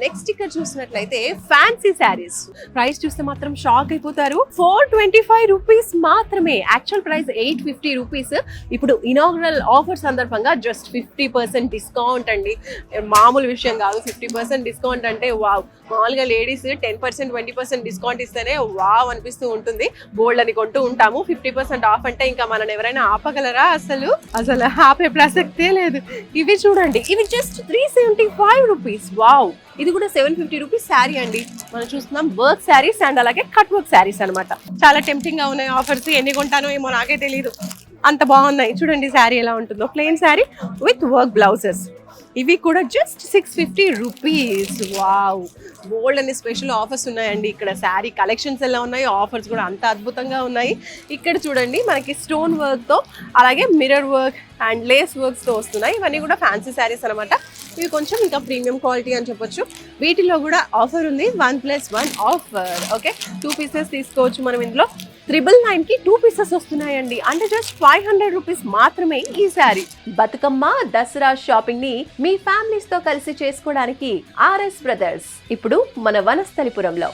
Next ఇక్కడ చూసినట్లయితే fancy saris. Price చూస్తే మాత్రం షాక్ అయిపోతారు. 425 రూపీస్ మాత్రమే. Actual price 850 rupees. ఇప్పుడు ఇనాగ్రల్ ఆఫర్ సందర్భంగా జస్ట్ 50% డిస్కౌంట్ అండి. మామూలు విషయం కాదు. 50% డిస్కౌంట్ అంటే వావ్. మామూలుగా లేడీస్ 10% 20% డిస్కౌంట్ ఇస్తేనే వావ్ అనిపిస్తూ ఉంటుంది. బోల్డ్ అని కొంటూ ఉంటాము. 50% ఆఫ్ అంటే ఇంకా మనం ఎవరైనా ఆపగలరా? అసలు ఆపే ప్రసక్తే లేదు. ఇవి చూడండి, ఇవి జస్ట్ 375 రూపీస్. వావ్. ఇది కూడా 750 రూపీస్ శారీ అండి. మనం చూస్తున్నాం వర్క్ శారీస్ అండ్ అలాగే కట్ వర్క్ శారీస్ అనమాట. చాలా టెంప్టింగ్ గా ఉన్నాయి ఆఫర్స్. ఎన్ని కొంటానో ఏమో నాకే తెలియదు, అంత బాగున్నాయి. చూడండి శారీ ఎలా ఉంటుందో. Plain sari with work blouses. ఇవి కూడా జస్ట్ 650 రూపీస్. వావ్. బోల్డ్ అనే స్పెషల్ ఆఫర్స్ ఉన్నాయండి. ఇక్కడ శారీ కలెక్షన్స్ ఎలా ఉన్నాయి, ఆఫర్స్ కూడా అంత అద్భుతంగా ఉన్నాయి. ఇక్కడ చూడండి మనకి స్టోన్ వర్క్తో అలాగే మిర్రర్ వర్క్ అండ్ లేస్ వర్క్స్తో వస్తున్నాయి. ఇవన్నీ కూడా ఫ్యాన్సీ శారీస్ అనమాట. ఇవి కొంచెం ఇంకా ప్రీమియం క్వాలిటీ అని చెప్పొచ్చు. వీటిలో కూడా ఆఫర్ ఉంది, 1+1 ఆఫర్. ఓకే, 2 పీసెస్ తీసుకోవచ్చు మనం. ఇందులో 999కి 2 పీసెస్ వస్తున్నాయండి. అంటే జస్ట్ 500 రూపీస్ మాత్రమే ఈ శారీ. బతుకమ్మ దసరా షాపింగ్ ని మీ ఫ్యామిలీస్ తో కలిసి చేసుకోవడానికి RS బ్రదర్స్ ఇప్పుడు మన వనస్థలిపురంలో.